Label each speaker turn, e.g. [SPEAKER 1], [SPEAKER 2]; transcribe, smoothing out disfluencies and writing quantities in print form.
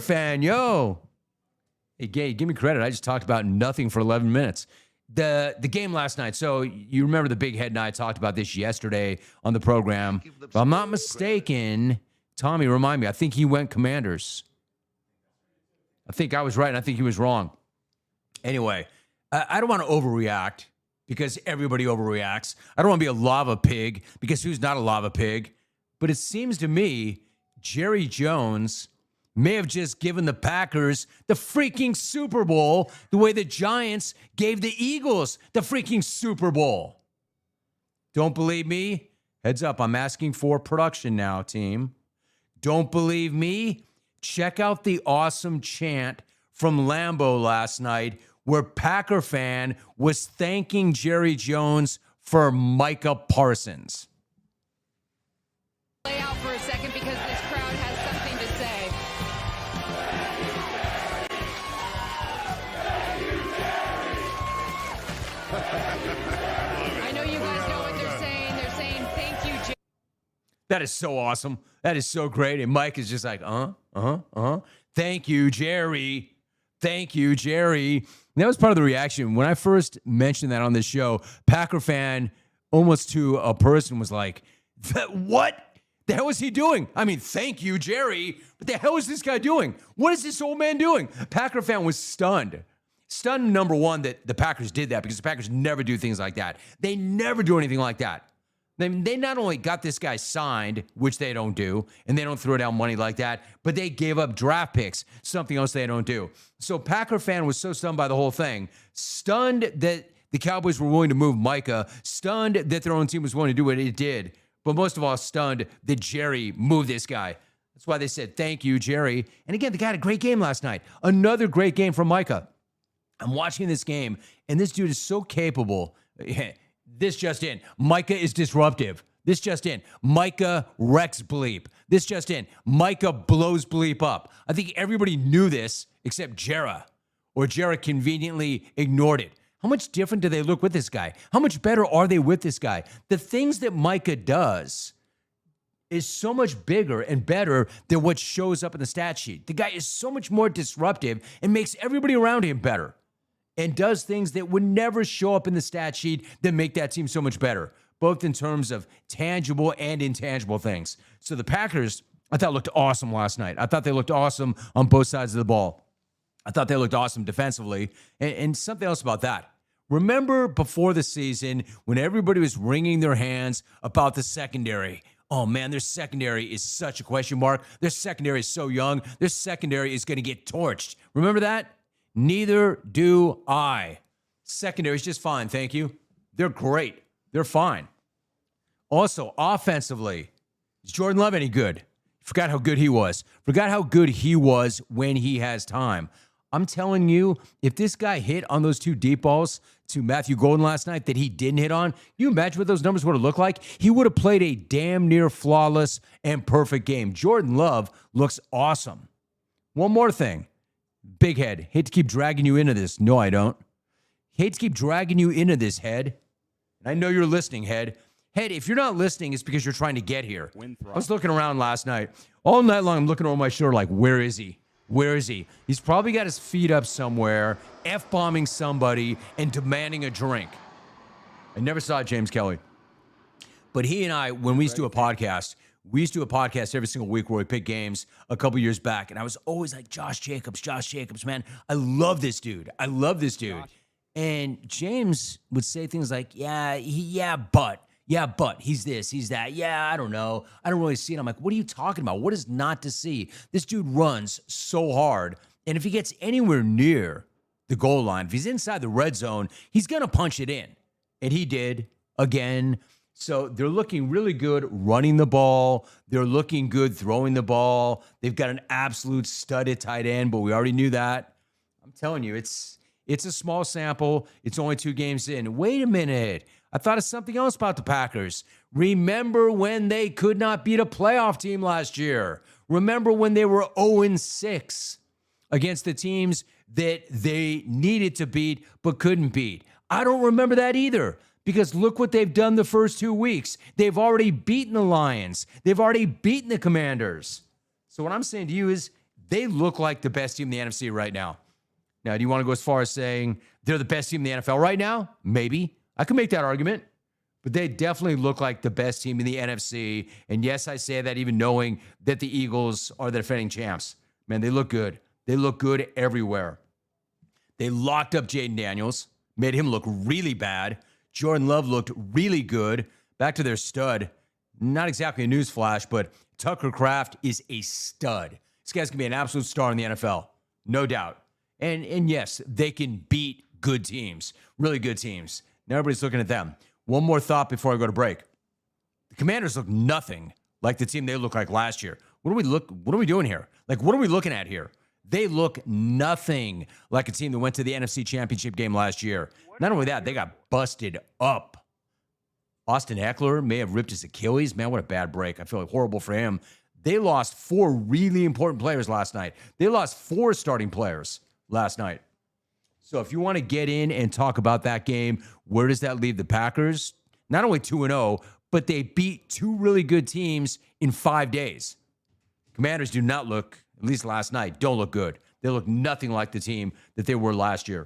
[SPEAKER 1] fan, yo. Hey, Gay, give me credit. I just talked about nothing for 11 minutes. The game last night. So you remember the big head and I talked about this yesterday on the program. If I'm not mistaken, Tommy, remind me, I think he went Commanders. I think I was right, and I think he was wrong. Anyway, I don't want to overreact because everybody overreacts. I don't want to be a lava pig because who's not a lava pig? But it seems to me Jerry Jones may have just given the Packers the freaking Super Bowl the way the Giants gave the Eagles the freaking Super Bowl. Don't believe me? Heads up, I'm asking for production now, team. Don't believe me? Check out the awesome chant from Lambeau last night where Packer fan was thanking Jerry Jones for Micah Parsons.
[SPEAKER 2] Lay out for a second because this crowd has something to say. I know you guys know what they're saying. They're saying thank you, Jerry.
[SPEAKER 1] That is so awesome. That is so great. And Mike is just like, thank you, Jerry. Thank you, Jerry. And that was part of the reaction. When I first mentioned that on this show, Packer fan, almost to a person, was like, what the hell is he doing? I mean, thank you, Jerry. What the hell is this guy doing? What is this old man doing? Packer fan was stunned. Stunned, number one, that the Packers did that because the Packers never do things like that. They never do anything like that. They not only got this guy signed, which they don't do, and they don't throw down money like that, but they gave up draft picks, something else they don't do. So Packer fan was so stunned by the whole thing, stunned that the Cowboys were willing to move Micah, stunned that their own team was willing to do what it did, but most of all, stunned that Jerry moved this guy. That's why they said, thank you, Jerry. And again, the guy had a great game last night. Another great game from Micah. I'm watching this game, and this dude is so capable. This just in. Micah is disruptive. This just in. Micah wrecks bleep. This just in. Micah blows bleep up. I think everybody knew this except Jera. Or Jera conveniently ignored it. How much different do they look with this guy? How much better are they with this guy? The things that Micah does is so much bigger and better than what shows up in the stat sheet. The guy is so much more disruptive and makes everybody around him better. And does things that would never show up in the stat sheet that make that team so much better, both in terms of tangible and intangible things. So the Packers, I thought, looked awesome last night. I thought they looked awesome on both sides of the ball. I thought they looked awesome defensively. And something else about that. Remember before the season when everybody was wringing their hands about the secondary? Oh, man, their secondary is such a question mark. Their secondary is so young. Their secondary is going to get torched. Remember that? Neither do I. Secondary is just fine, thank you. They're great. They're fine. Also, offensively, is Jordan Love any good? Forgot how good he was. Forgot how good he was when he has time. I'm telling you, if this guy hit on those two deep balls to Matthew Golden last night that he didn't hit on, you imagine what those numbers would have looked like? He would have played a damn near flawless and perfect game. Jordan Love looks awesome. One more thing. Big head, hate to keep dragging you into this. No, I don't. Hate to keep dragging you into this, head. And I know you're listening, head. Head, if you're not listening, it's because you're trying to get here. I was looking around last night. All night long, I'm looking over my shoulder like, where is he? Where is he? He's probably got his feet up somewhere, F-bombing somebody and demanding a drink. I never saw James Kelly. But he and I, when we used to do a podcast, every single week where we pick games a couple years back. And I was always like, Josh Jacobs, man. I love this dude. And James would say things like, but he's this, he's that. Yeah, I don't know. I don't really see it. I'm like, what are you talking about? What is not to see? This dude runs so hard. And if he gets anywhere near the goal line, if he's inside the red zone, he's going to punch it in. And he did again. So they're looking really good running the ball. They're looking good throwing the ball. They've got an absolute stud at tight end, but we already knew that. I'm telling you, it's a small sample. It's only 2 games in. Wait a minute. I thought of something else about the Packers. Remember when they could not beat a playoff team last year? Remember when they were 0-6 against the teams that they needed to beat but couldn't beat? I don't remember that either. Because look what they've done the first 2 weeks. They've already beaten the Lions. They've already beaten the Commanders. So what I'm saying to you is they look like the best team in the NFC right now. Now, do you want to go as far as saying they're the best team in the NFL right now? Maybe. I could make that argument. But they definitely look like the best team in the NFC. And yes, I say that even knowing that the Eagles are the defending champs. Man, they look good. They look good everywhere. They locked up Jaden Daniels, made him look really bad. Jordan Love looked really good. Back to their stud. Not exactly a news flash, but Tucker Kraft is a stud. This guy's going to be an absolute star in the NFL. No doubt. And yes, they can beat good teams, really good teams. Now everybody's looking at them. One more thought before I go to break. The Commanders look nothing like the team they looked like last year. What are we doing here? Like, what are we looking at here? They look nothing like a team that went to the NFC Championship game last year. Not only that, they got busted up. Austin Eckler may have ripped his Achilles. Man, what a bad break. I feel like horrible for him. They lost 4 really important players last night. They lost 4 starting players last night. So if you want to get in and talk about that game, where does that leave the Packers? Not only 2-0, but they beat 2 really good teams in 5 days. Commanders do not look, at least last night, don't look good. They look nothing like the team that they were last year.